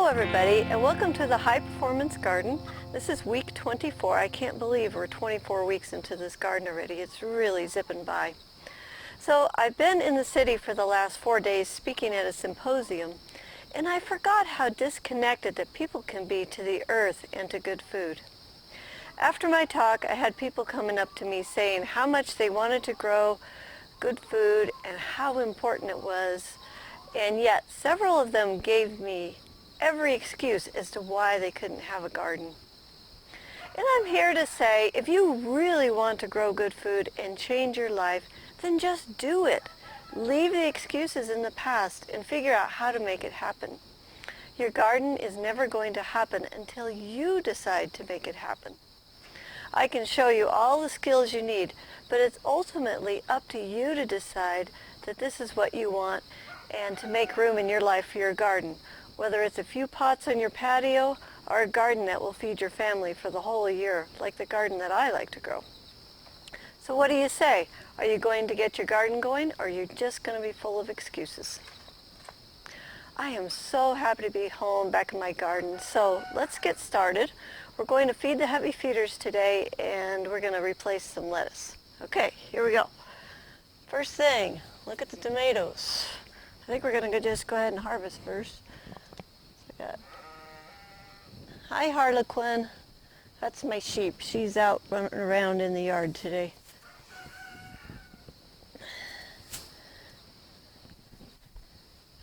everybody, and welcome to the High Performance Garden. This is week 24. I can't believe we're 24 weeks into this garden already. It's really zipping by. So I've been in the city for the last 4 days speaking at a symposium, and I forgot how disconnected that people can be to the earth and to good food. After my talk, I had people coming up to me saying how much they wanted to grow good food and how important it was, and yet several of them gave me every excuse as to why they couldn't have a garden. And I'm here to say, if you really want to grow good food and change your life, then just do it. Leave the excuses in the past and figure out how to make it happen. Your garden is never going to happen until you decide to make it happen. I can show you all the skills you need, but it's ultimately up to you to decide that this is what you want and to make room in your life for your garden, whether it's a few pots on your patio or a garden that will feed your family for the whole year, like the garden that I like to grow. So what do you say? Are you going to get your garden going, or are you just going to be full of excuses? I am so happy to be home back in my garden, so let's get started. We're going to feed the heavy feeders today, and we're going to replace some lettuce. Okay, here we go. First thing, look at the tomatoes. I think we're going to just go ahead and harvest first. Hi, Harlequin. That's my sheep. She's out running around in the yard today.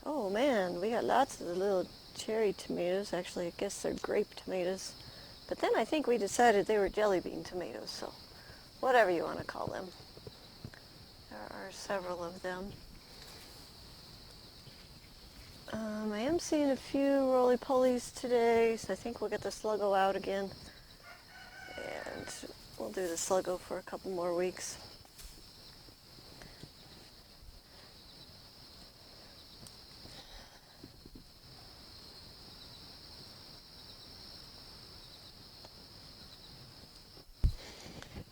Oh man, we got lots of the little cherry tomatoes. Actually, I guess they're grape tomatoes. But then I think we decided they were jelly bean tomatoes, so whatever you want to call them. There are several of them. I am seeing a few roly-polies today, so I think we'll get the sluggo out again. And we'll do the sluggo for a couple more weeks.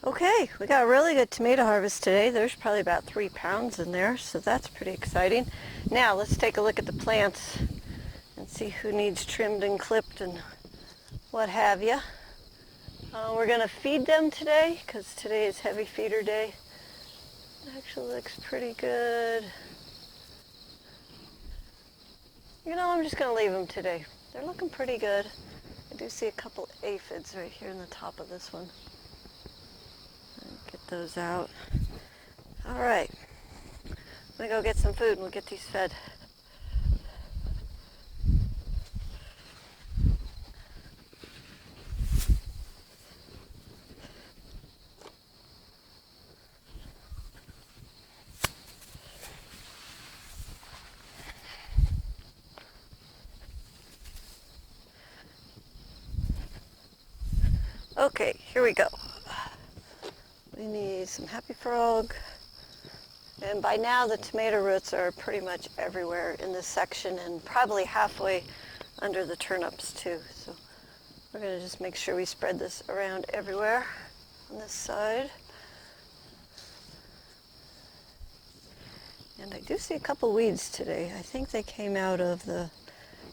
Okay, we got a really good tomato harvest today. There's probably about 3 pounds in there, so that's pretty exciting. Now let's take a look at the plants and see who needs trimmed and clipped and what have you. We're going to feed them today because today is heavy feeder day. It actually looks pretty good. You know, I'm just going to leave them today. They're looking pretty good. I do see a couple aphids right here in the top of this one. Get those out. All right, I'm gonna go get some food and we'll get these fed. Okay, here we go. We need some happy frog, and by now the tomato roots are pretty much everywhere in this section and probably halfway under the turnips too. So we're going to just make sure we spread this around everywhere on this side. And I do see a couple weeds today. I think they came out of the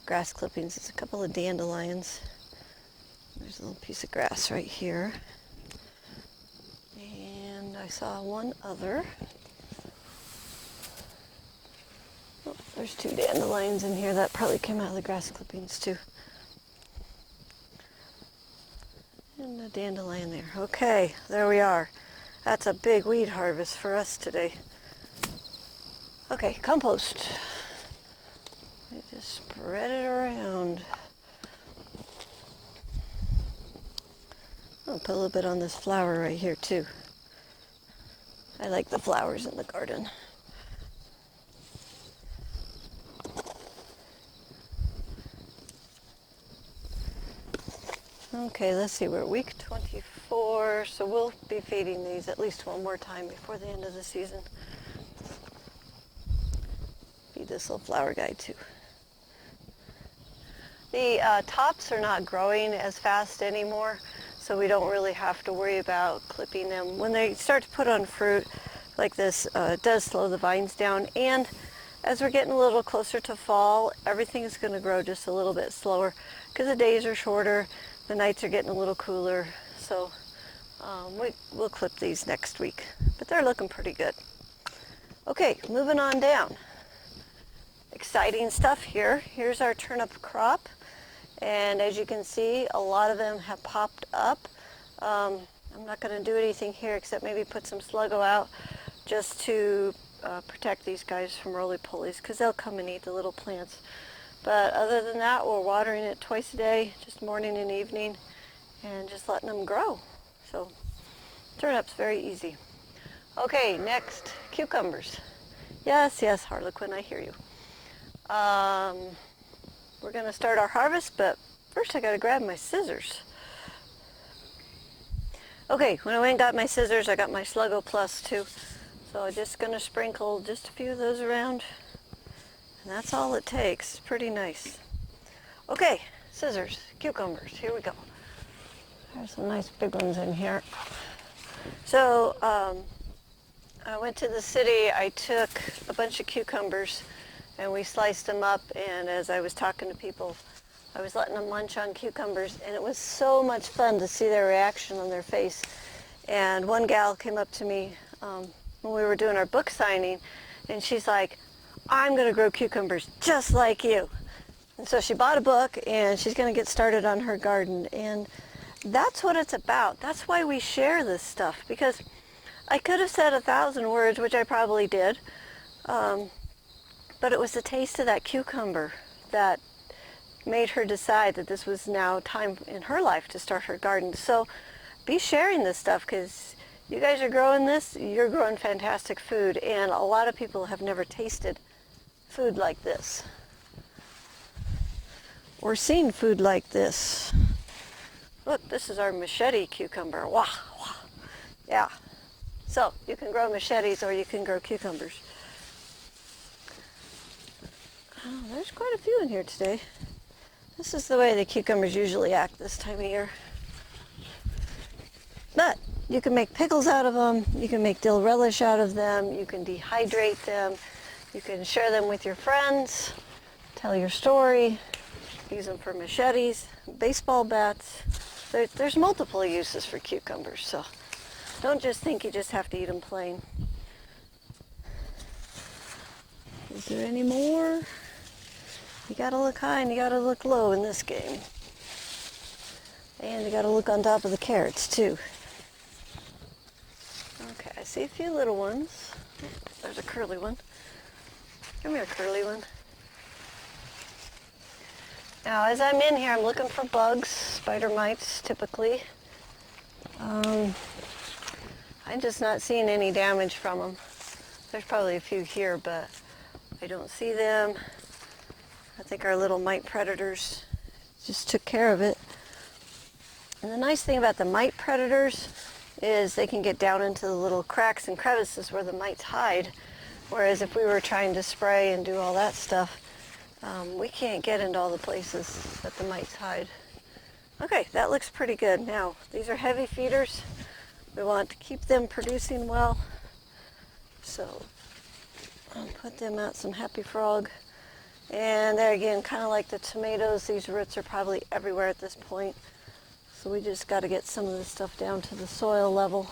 grass clippings. It's a couple of dandelions. There's a little piece of grass right here. I saw one other. Oh, there's 2 dandelions in here. That probably came out of the grass clippings too. And a dandelion there. Okay, there we are. That's a big weed harvest for us today. Okay, compost. I just spread it around. I'll put a little bit on this flower right here too. I like the flowers in the garden. Okay, let's see, we're week 24, so we'll be feeding these at least one more time before the end of the season. Feed this little flower guy too. The tops are not growing as fast anymore, so we don't really have to worry about clipping them. When they start to put on fruit like this, it does slow the vines down, and as we're getting a little closer to fall, everything is going to grow just a little bit slower because the days are shorter, the nights are getting a little cooler. So we'll clip these next week, but they're looking pretty good. Okay, moving on down. Exciting stuff here. Here's our turnip crop, and as you can see, a lot of them have popped up. I'm not going to do anything here except maybe put some Sluggo out just to protect these guys from roly-polies, because they'll come and eat the little plants. But other than that, we're watering it twice a day, just morning and evening, and just letting them grow. So turnips, very easy. Okay, next, cucumbers. Yes, yes, Harlequin, I hear you. We're going to start our harvest, but first I got to grab my scissors. Okay, when I went and got my scissors, I got my Sluggo Plus too. So I'm just going to sprinkle just a few of those around. And that's all it takes. Pretty nice. Okay, scissors, cucumbers, here we go. There's some nice big ones in here. So I went to the city, I took a bunch of cucumbers and we sliced them up, and as I was talking to people, I was letting them munch on cucumbers, and it was so much fun to see their reaction on their face. And one gal came up to me when we were doing our book signing, and she's like, I'm going to grow cucumbers just like you. And so she bought a book, and she's going to get started on her garden. And that's what it's about. That's why we share this stuff, because I could have said 1,000 words, which I probably did, but it was the taste of that cucumber that made her decide that this was now time in her life to start her garden. So be sharing this stuff, because you guys are growing this, you're growing fantastic food, and a lot of people have never tasted food like this or seen food like this. Look, this is our machete cucumber. Wah, wah. Yeah. So you can grow machetes or you can grow cucumbers. Oh, there's quite a few in here today. This is the way the cucumbers usually act this time of year. But you can make pickles out of them, you can make dill relish out of them, you can dehydrate them, you can share them with your friends, tell your story, use them for machetes, baseball bats. There's multiple uses for cucumbers, so don't just think you just have to eat them plain. Is there any more? You gotta look high and you gotta look low in this game. And you gotta look on top of the carrots too. Okay, I see a few little ones. There's a curly one. Come here, curly one. Now, as I'm in here, I'm looking for bugs, spider mites typically. I'm just not seeing any damage from them. There's probably a few here, but I don't see them. I think our little mite predators just took care of it. And the nice thing about the mite predators is they can get down into the little cracks and crevices where the mites hide. Whereas if we were trying to spray and do all that stuff, we can't get into all the places that the mites hide. Okay, that looks pretty good. Now, these are heavy feeders. We want to keep them producing well. So I'll put them out some Happy Frog. And there again, kind of like the tomatoes, these roots are probably everywhere at this point. So we just got to get some of this stuff down to the soil level.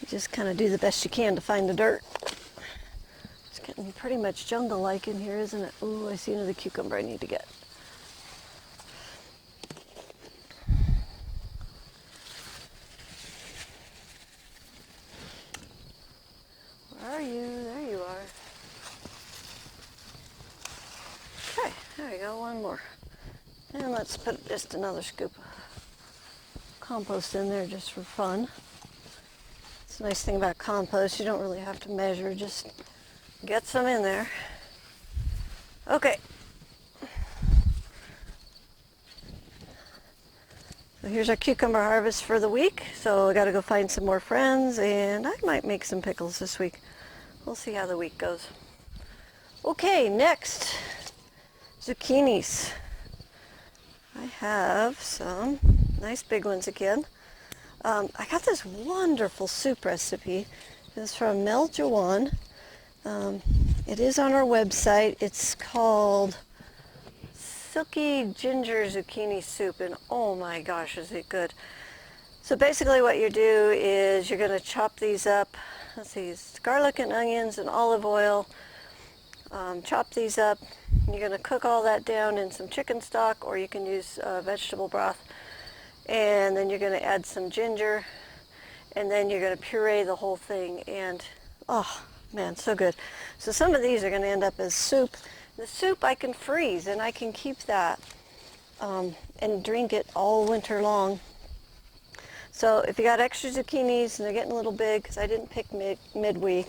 You just kind of do the best you can to find the dirt. It's getting pretty much jungle-like in here, isn't it? Ooh, I see another cucumber I need to get. Where are you? There you are. Okay, there we go, one more. And let's put just another scoop of compost in there just for fun. It's a nice thing about compost, you don't really have to measure, just get some in there. Okay. So here's our cucumber harvest for the week. So I got to go find some more friends, and I might make some pickles this week. We'll see how the week goes. Okay, next, zucchinis. I have some Nice big ones again. I got this wonderful soup recipe. It's from Mel Jawan. It is on our website. It's called Silky Ginger Zucchini Soup, and oh my gosh, is it good. So basically what you do is you're going to chop these up. Let's see, it's garlic and onions and olive oil. Chop these up. You're going to cook all that down in some chicken stock, or you can use vegetable broth. And then you're going to add some ginger, and then you're going to puree the whole thing, and oh man, so good. So some of these are going to end up as soup. The soup I can freeze, and I can keep that and drink it all winter long. So if you got extra zucchinis and they're getting a little big, because I didn't pick midweek,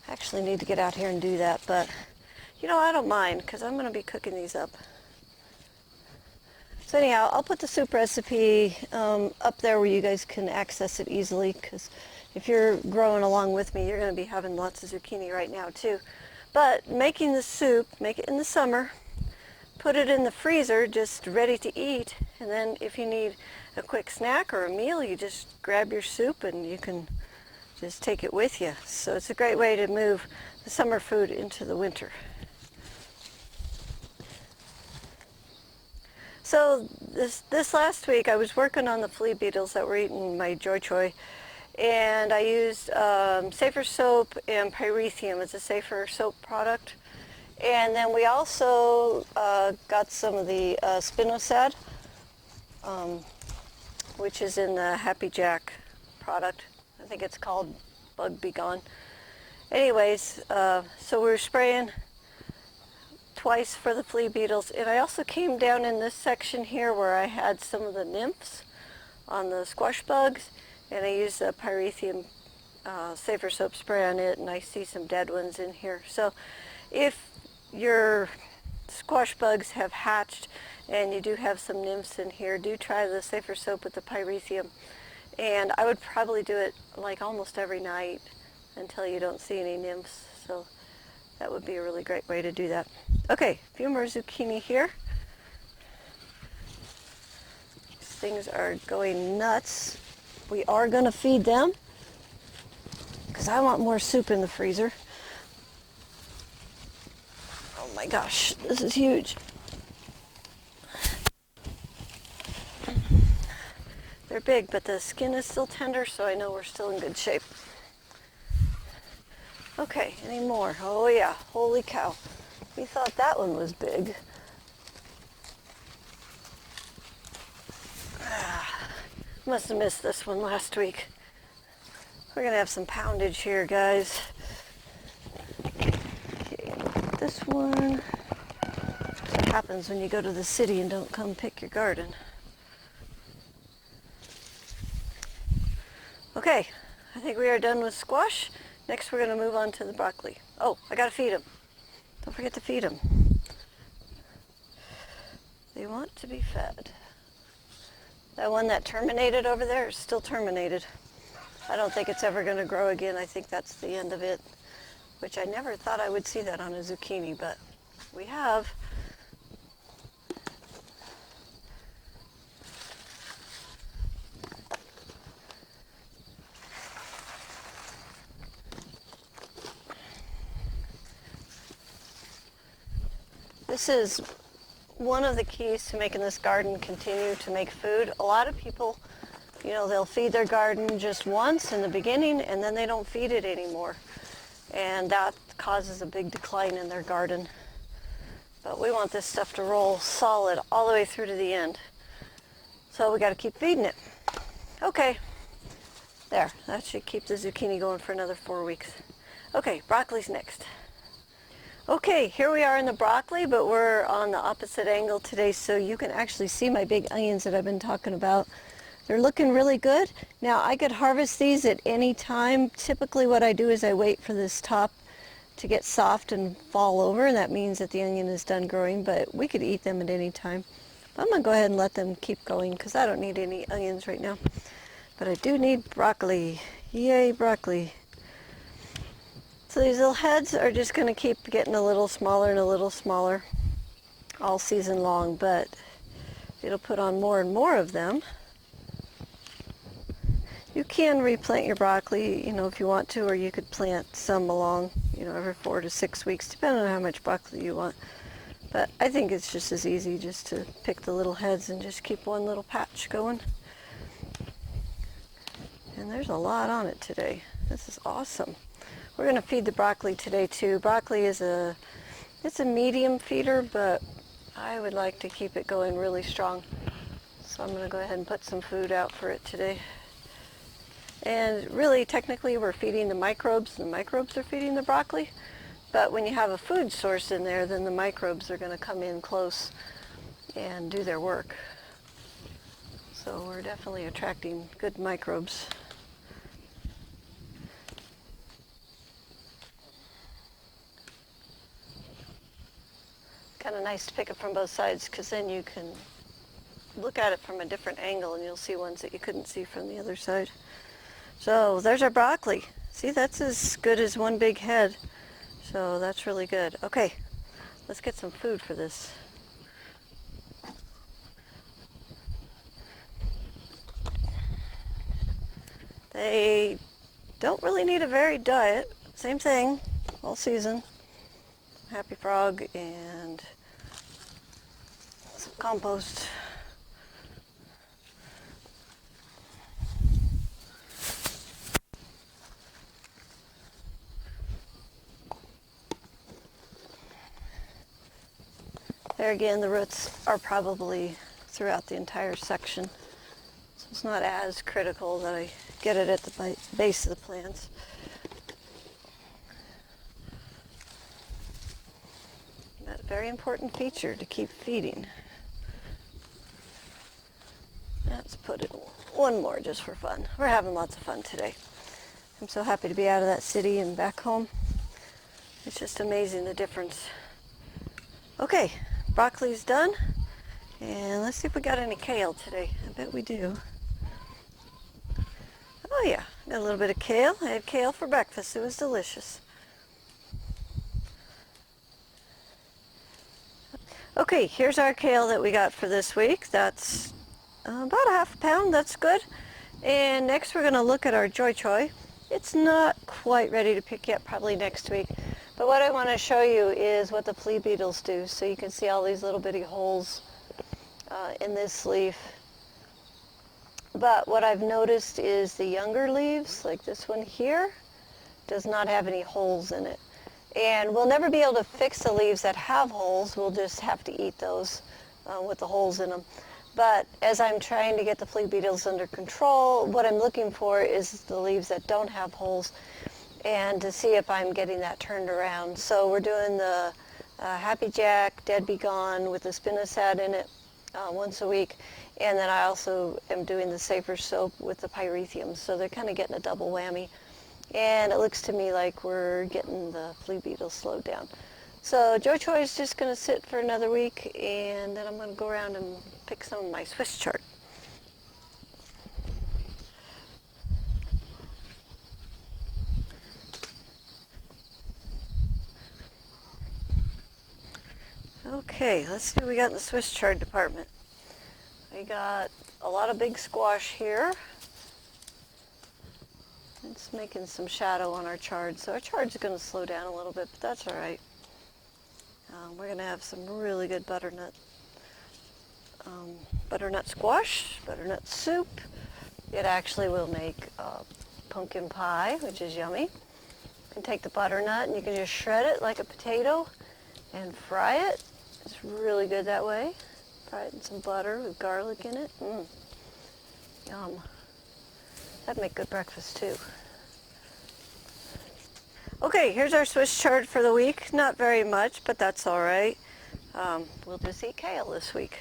I actually need to get out here and do that, but you know, I don't mind, because I'm going to be cooking these up. So anyhow, I'll put the soup recipe up there where you guys can access it easily, because if you're growing along with me, you're going to be having lots of zucchini right now too. But making the soup, make it in the summer, put it in the freezer just ready to eat, and then if you need a quick snack or a meal, you just grab your soup and you can just take it with you. So it's a great way to move the summer food into the winter. So this last week I was working on the flea beetles that were eating my choy, and I used Safer soap and pyrethrum. It's a Safer soap product. And then we also got some of the spinosad, which is in the Happy Jack product. I think it's called Bug Be Gone. Anyways, so we were spraying twice for the flea beetles, and I also came down in this section here where I had some of the nymphs on the squash bugs, and I used the pyrethrum Safer soap spray on it, and I see some dead ones in here. So if your squash bugs have hatched and you do have some nymphs in here, do try the Safer soap with the pyrethrum, and I would probably do it like almost every night until you don't see any nymphs. So that would be a really great way to do that. Okay, a few more zucchini here. These things are going nuts. We are going to feed them because I want more soup in the freezer. Oh my gosh, this is huge. They're big, but the skin is still tender, so I know we're still in good shape. Okay, any more? Oh yeah, holy cow. We thought that one was big. Must have missed this one last week. We're gonna have some poundage here, guys. Okay, this one. That's what happens when you go to the city and don't come pick your garden. Okay, I think we are done with squash. Next we're going to move on to the broccoli. Oh, I got to feed them. Don't forget to feed them. They want to be fed. That one that terminated over there is still terminated. I don't think it's ever going to grow again. I think that's the end of it, which I never thought I would see that on a zucchini, but we have. This is one of the keys to making this garden continue to make food. A lot of people, you know, they'll feed their garden just once in the beginning and then they don't feed it anymore. And that causes a big decline in their garden. But we want this stuff to roll solid all the way through to the end. So we got to keep feeding it. Okay, there, that should keep the zucchini going for another 4 weeks. Okay, broccoli's next. Okay, here we are in the broccoli, but we're on the opposite angle today, so you can actually see my big onions that I've been talking about. They're looking really good. Now, I could harvest these at any time. Typically what I do is I wait for this top to get soft and fall over, and that means that the onion is done growing, but we could eat them at any time. But I'm going to go ahead and let them keep going because I don't need any onions right now. But I do need broccoli. Yay, broccoli. So these little heads are just going to keep getting a little smaller and a little smaller all season long, but it'll put on more and more of them. You can replant your broccoli, if you want to, or you could plant some along, every 4 to 6 weeks, depending on how much broccoli you want. But I think it's just as easy just to pick the little heads and just keep one little patch going. And there's a lot on it today. This is awesome. We're going to feed the broccoli today too. Broccoli is it's a medium feeder, but I would like to keep it going really strong. So I'm going to go ahead and put some food out for it today. And really, technically, we're feeding the microbes. The microbes are feeding the broccoli. But when you have a food source in there, then the microbes are going to come in close and do their work. So we're definitely attracting good microbes. Kind of nice to pick it from both sides, because then you can look at it from a different angle and you'll see ones that you couldn't see from the other side. So there's our broccoli. See, that's as good as one big head. So that's really good. Okay, let's get some food for this. They don't really need a varied diet. Same thing all season. Happy frog and some compost. There again, the roots are probably throughout the entire section, so it's not as critical that I get it at the base of the plants. That's a very important feature to keep feeding. Let's put in one more just for fun. We're having lots of fun today. I'm so happy to be out of that city and back home. It's just amazing the difference. Okay. Broccoli's done, and let's see if we got any kale today. I bet we do. Oh yeah, got a little bit of kale. I had kale for breakfast. It was delicious. Okay, here's our kale that we got for this week. That's about a ½ pound. That's good. And next we're going to look at our choy. It's not quite ready to pick yet, probably next week. But what I want to show you is what the flea beetles do. So you can see all these little bitty holes in this leaf. But what I've noticed is the younger leaves, like this one here, does not have any holes in it. And we'll never be able to fix the leaves that have holes. We'll just have to eat those with the holes in them. But as I'm trying to get the flea beetles under control, what I'm looking for is the leaves that don't have holes, and to see if I'm getting that turned around. So we're doing the Happy Jack, Dead Be Gone with the spinosad in it once a week. And then I also am doing the Safer Soap with the pyrethrum. So they're kind of getting a double whammy. And it looks to me like we're getting the flea beetles slowed down. So choy is just going to sit for another week, and then I'm going to go around and pick some of my Swiss chard. Okay, let's see what we got in the Swiss chard department. We got a lot of big squash here. It's making some shadow on our chard, so our chard's going to slow down a little bit, but that's all right. We're going to have some really good butternut squash, butternut soup. It actually will make pumpkin pie, which is yummy. You can take the butternut and you can just shred it like a potato and fry it. It's really good that way. Fry it in some butter with garlic in it. Yum. That'd make good breakfast too. Okay, here's our Swiss chard for the week. Not very much, but that's all right. We'll just eat kale this week.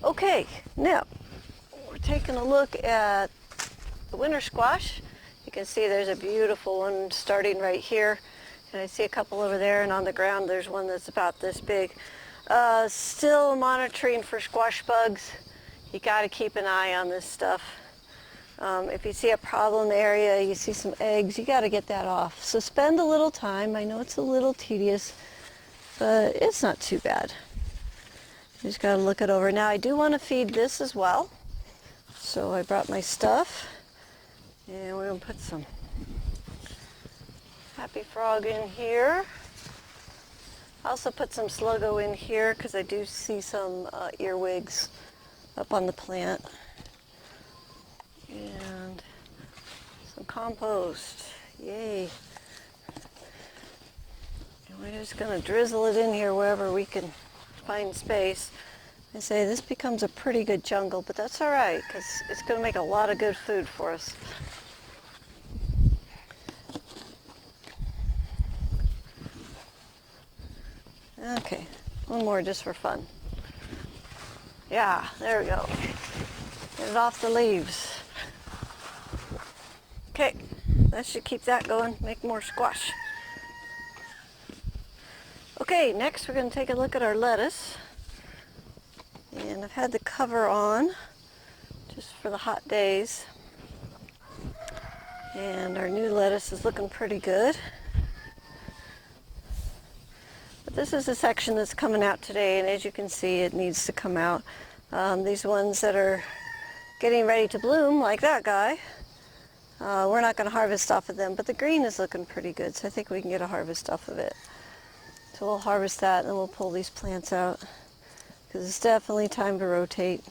Okay, now we're taking a look at the winter squash. You can see there's a beautiful one starting right here, and I see a couple over there, and on the ground there's one that's about this big. Still monitoring for squash bugs. You got to keep an eye on this stuff. If you see a problem area, you see some eggs, you got to get that off. So spend a little time. I know it's a little tedious, but it's not too bad. Just got to look it over. Now I do want to feed this as well. So I brought my stuff, and we're going to put some happy frog in here. I also put some sluggo in here because I do see some earwigs up on the plant. And some compost. Yay. And we're just going to drizzle it in here wherever we can find space. I say this becomes a pretty good jungle, but that's all right because it's going to make a lot of good food for us. Okay, one more just for fun. Yeah, there we go. Get it off the leaves. Okay, that should keep that going, make more squash. Okay, next we're going to take a look at our lettuce. And I've had the cover on just for the hot days. And our new lettuce is looking pretty good. But this is a section that's coming out today, and as you can see, it needs to come out. These ones that are getting ready to bloom, like that guy, we're not going to harvest off of them, but the green is looking pretty good, so I think we can get a harvest off of it. So we'll harvest that, and then we'll pull these plants out, because it's definitely time to rotate.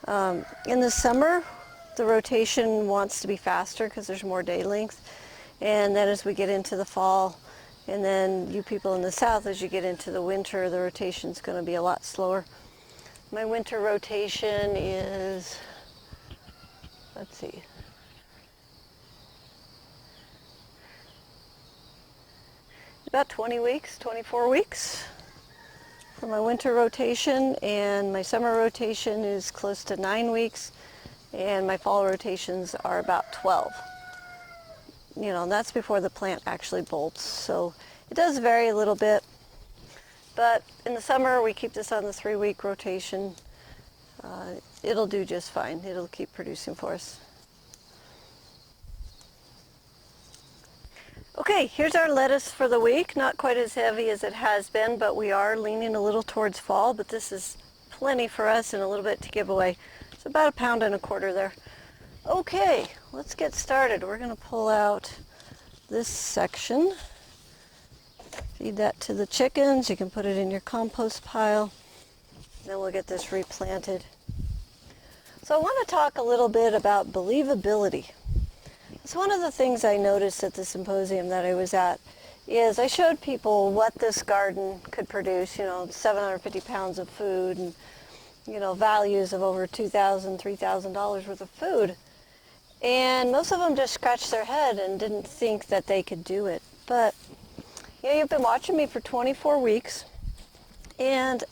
In the summer, the rotation wants to be faster because there's more day length, and then as we get into the fall, and then you people in the south, as you get into the winter, the rotation's going to be a lot slower. My winter rotation is, let's see, about 20 weeks, 24 weeks for my winter rotation, and my summer rotation is close to 9 weeks, and my fall rotations are about 12. You know, and that's before the plant actually bolts, so it does vary a little bit. But in the summer, we keep this on the 3-week rotation. It'll do just fine. It'll keep producing for us. Okay, here's our lettuce for the week. Not quite as heavy as it has been, but we are leaning a little towards fall. But this is plenty for us and a little bit to give away. It's about 1.25 pounds there. Okay, let's get started. We're going to pull out this section. Feed that to the chickens. You can put it in your compost pile. Then we'll get this replanted. So I want to talk a little bit about believability. It's one of the things I noticed at the symposium that I was at is I showed people what this garden could produce, 750 pounds of food and, values of over $2,000, $3,000 worth of food. And most of them just scratched their head and didn't think that they could do it. But you've been watching me for 24 weeks, and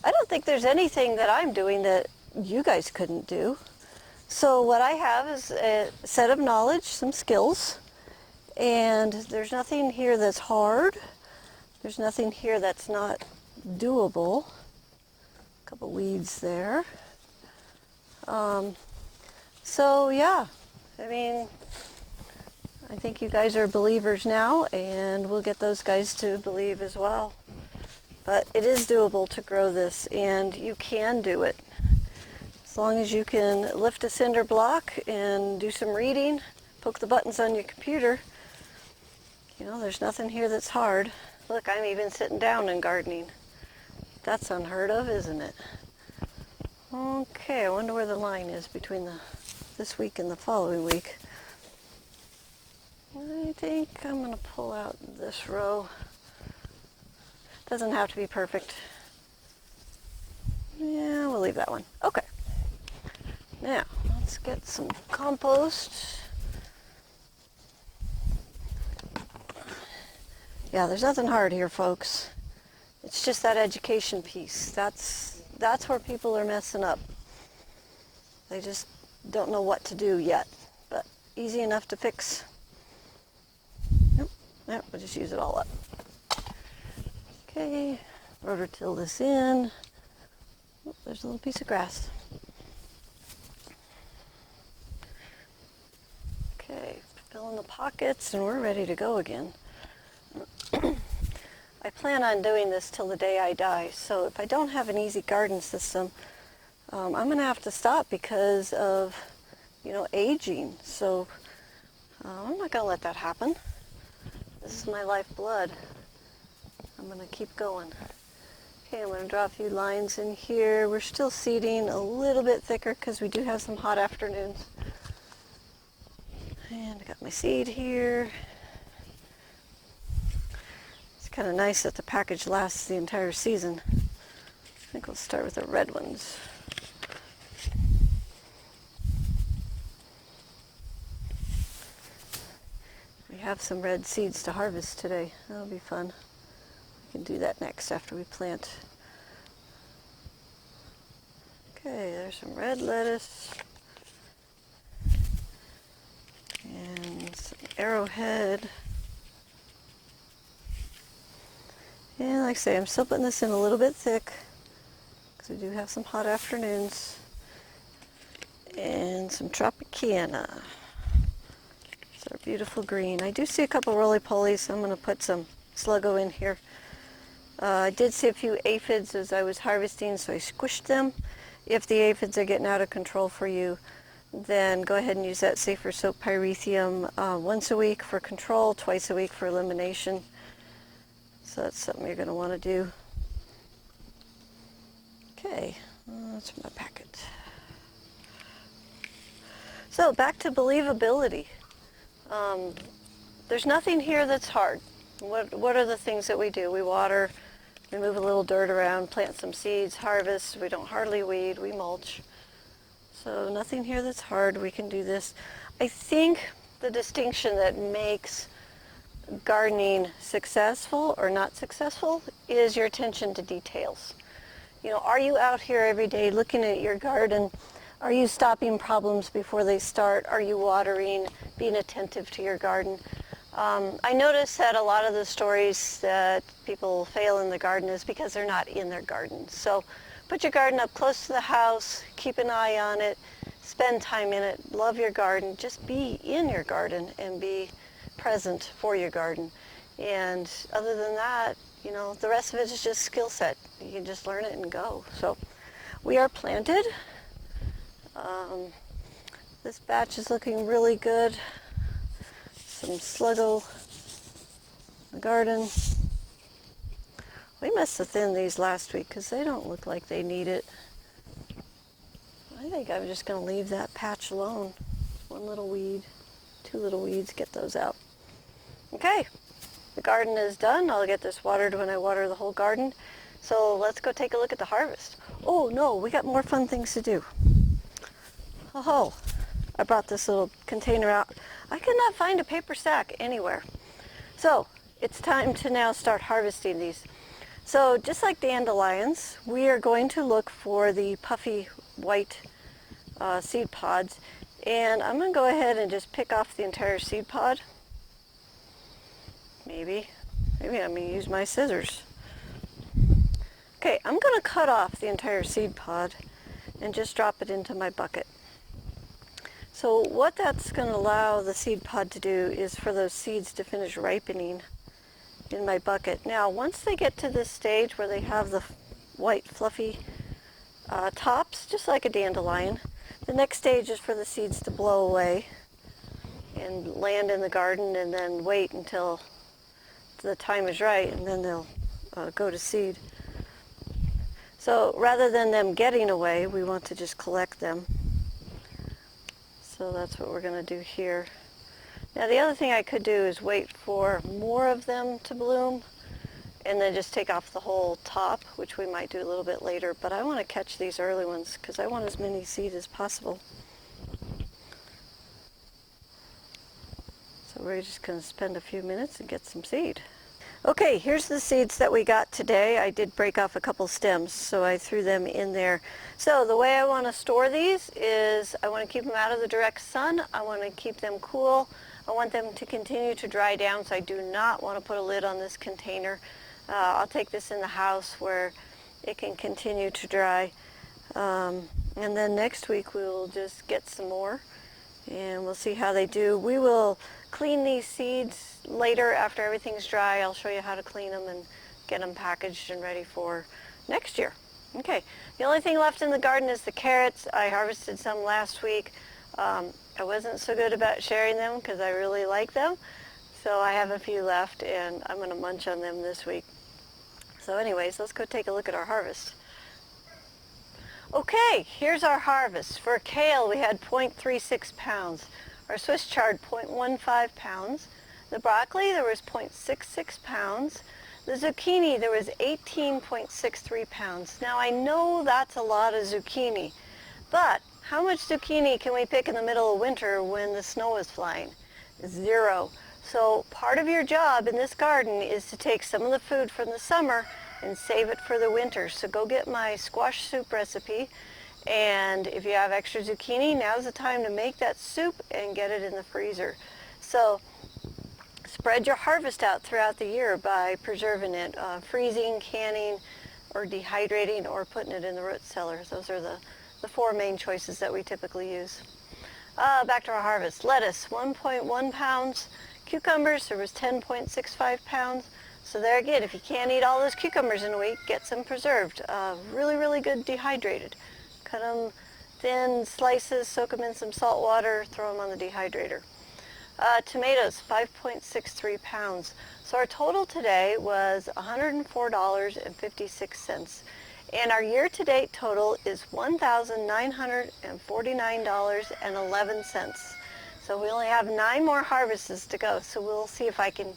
I don't think there's anything that I'm doing that you guys couldn't do. So what I have is a set of knowledge, some skills, and there's nothing here that's hard. There's nothing here that's not doable. A couple weeds there. So yeah, I think you guys are believers now, and we'll get those guys to believe as well. But it is doable to grow this, and you can do it. As long as you can lift a cinder block and do some reading, poke the buttons on your computer, there's nothing here that's hard. Look, I'm even sitting down and gardening. That's unheard of, isn't it? Okay, I wonder where the line is between this week and the following week. I think I'm going to pull out this row. Doesn't have to be perfect. Yeah, we'll leave that one. Okay. Now, let's get some compost. Yeah, there's nothing hard here, folks. It's just that education piece. That's where people are messing up. They just don't know what to do yet, but easy enough to fix. Nope, we'll just use it all up. Okay, rototill this in. Oh, there's a little piece of grass. Okay, fill in the pockets and we're ready to go again. I plan on doing this till the day I die. So if I don't have an easy garden system, I'm going to have to stop because of, aging. So I'm not going to let that happen. This is my lifeblood. I'm going to keep going. Okay, I'm going to draw a few lines in here. We're still seeding a little bit thicker because we do have some hot afternoons. And I got my seed here. It's kind of nice that the package lasts the entire season. I think we'll start with the red ones. We have some red seeds to harvest today. That'll be fun. We can do that next after we plant. Okay, there's some red lettuce. And some arrowhead. And like I say, I'm still putting this in a little bit thick because we do have some hot afternoons. And some Tropicana. It's our beautiful green. I do see a couple roly-polies, so I'm going to put some sluggo in here. I did see a few aphids as I was harvesting, so I squished them. If the aphids are getting out of control for you, then go ahead and use that safer soap pyrethrum once a week for control, twice a week for elimination. So that's something you're going to want to do. Okay, that's my packet. So back to believability. There's nothing here that's hard. What are the things that we do? We water, we move a little dirt around, plant some seeds, harvest. We don't hardly weed, we mulch. So nothing here that's hard. We can do this. I think the distinction that makes gardening successful or not successful is your attention to details. Are you out here every day looking at your garden? Are you stopping problems before they start? Are you watering, being attentive to your garden? I notice that a lot of the stories that people fail in the garden is because they're not in their garden. So put your garden up close to the house, keep an eye on it, spend time in it, love your garden, just be in your garden and be present for your garden. And other than that, the rest of it is just skill set. You can just learn it and go. So we are planted. This batch is looking really good. Some sluggo in the garden. We must have thinned these last week because they don't look like they need it. I think I'm just going to leave that patch alone. One little weed, two little weeds, get those out. Okay, the garden is done. I'll get this watered when I water the whole garden. So let's go take a look at the harvest. Oh no, we got more fun things to do. Oh, I brought this little container out. I could not find a paper sack anywhere. So it's time to now start harvesting these. So just like dandelions, we are going to look for the puffy white seed pods. And I'm going to go ahead and just pick off the entire seed pod. Maybe I'm going to use my scissors. Okay, I'm going to cut off the entire seed pod and just drop it into my bucket. So what that's going to allow the seed pod to do is for those seeds to finish ripening in my bucket. Now, once they get to this stage where they have the white fluffy tops, just like a dandelion, the next stage is for the seeds to blow away and land in the garden and then wait until the time is right and then they'll go to seed. So rather than them getting away, we want to just collect them. So that's what we're going to do here. Now the other thing I could do is wait for more of them to bloom and then just take off the whole top, which we might do a little bit later. But I want to catch these early ones because I want as many seed as possible. So we're just going to spend a few minutes and get some seed. Okay, here's the seeds that we got today. I did break off a couple stems, so I threw them in there. So the way I want to store these is I want to keep them out of the direct sun. I want to keep them cool. I want them to continue to dry down, so I do not want to put a lid on this container. I'll take this in the house where it can continue to dry. And then next week we will just get some more and we'll see how they do. We will clean these seeds later after everything's dry. I'll show you how to clean them and get them packaged and ready for next year. Okay, the only thing left in the garden is the carrots. I harvested some last week. I wasn't so good about sharing them because I really like them. So I have a few left and I'm going to munch on them this week. So anyways, let's go take a look at our harvest. Okay, here's our harvest. For kale, we had 0.36 pounds. Our Swiss chard, 0.15 pounds. The broccoli, there was 0.66 pounds. The zucchini, there was 18.63 pounds. Now I know that's a lot of zucchini, but how much zucchini can we pick in the middle of winter when the snow is flying? 0. So part of your job in this garden is to take some of the food from the summer and save it for the winter. So go get my squash soup recipe, and if you have extra zucchini, now's the time to make that soup and get it in the freezer. So spread your harvest out throughout the year by preserving it, freezing, canning, or dehydrating, or putting it in the root cellar. Those are the 4 main choices that we typically use. Back to our harvest. Lettuce, 1.1 pounds. Cucumbers, there was 10.65 pounds. So there again, if you can't eat all those cucumbers in a week, get some preserved. Really, really good dehydrated. Cut them thin slices, soak them in some salt water, throw them on the dehydrator. Tomatoes, 5.63 pounds. So our total today was $104.56. And our year-to-date total is $1,949.11. So we only have 9 more harvests to go. So we'll see if I can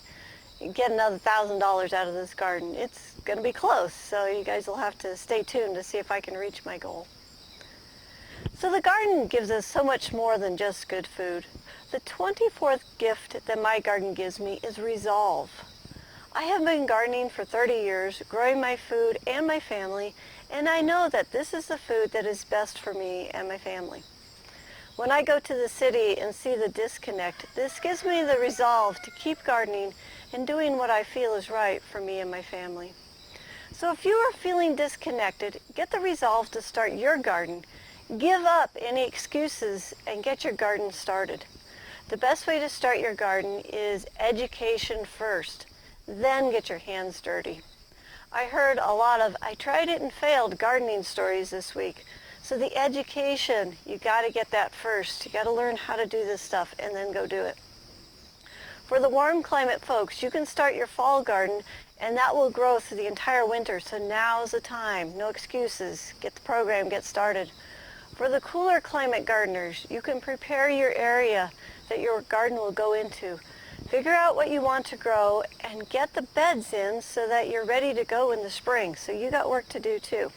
get another $1,000 out of this garden. It's going to be close. So you guys will have to stay tuned to see if I can reach my goal. So the garden gives us so much more than just good food. The 24th gift that my garden gives me is resolve. I have been gardening for 30 years, growing my food and my family, and I know that this is the food that is best for me and my family. When I go to the city and see the disconnect, this gives me the resolve to keep gardening and doing what I feel is right for me and my family. So if you are feeling disconnected, get the resolve to start your garden. Give up any excuses and get your garden started. The best way to start your garden is education first, then get your hands dirty. I heard a lot of "I tried it and failed" gardening stories this week. So the education, you got to get that first. You got to learn how to do this stuff and then go do it. For the warm climate folks, you can start your fall garden and that will grow through the entire winter. So now's the time. No excuses. Get the program, get started. For the cooler climate gardeners, you can prepare your area that your garden will go into. Figure out what you want to grow and get the beds in so that you're ready to go in the spring. So you got work to do too.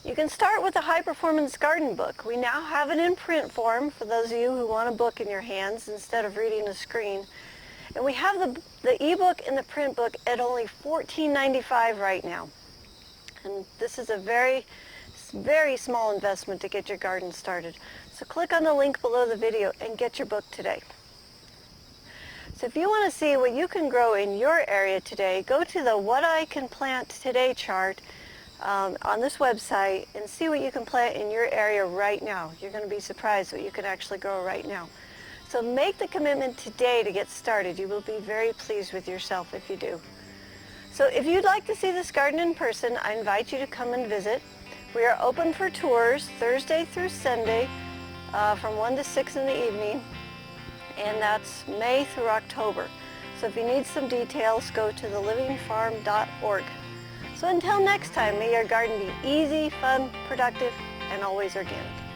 You can start with a high-performance garden book. We now have it in print form for those of you who want a book in your hands instead of reading a screen. And we have the ebook and the print book at only $14.95 right now. And this is a very small investment to get your garden started. So click on the link below the video and get your book today. So if you want to see what you can grow in your area today, go to the What I Can Plant Today chart on this website and see what you can plant in your area right now. You're going to be surprised what you can actually grow right now. So make the commitment today to get started. You will be very pleased with yourself if you do. So if you'd like to see this garden in person, I invite you to come and visit. We are open for tours Thursday through Sunday from 1 to 6 in the evening, and that's May through October. So if you need some details, go to thelivingfarm.org. So until next time, may your garden be easy, fun, productive, and always organic.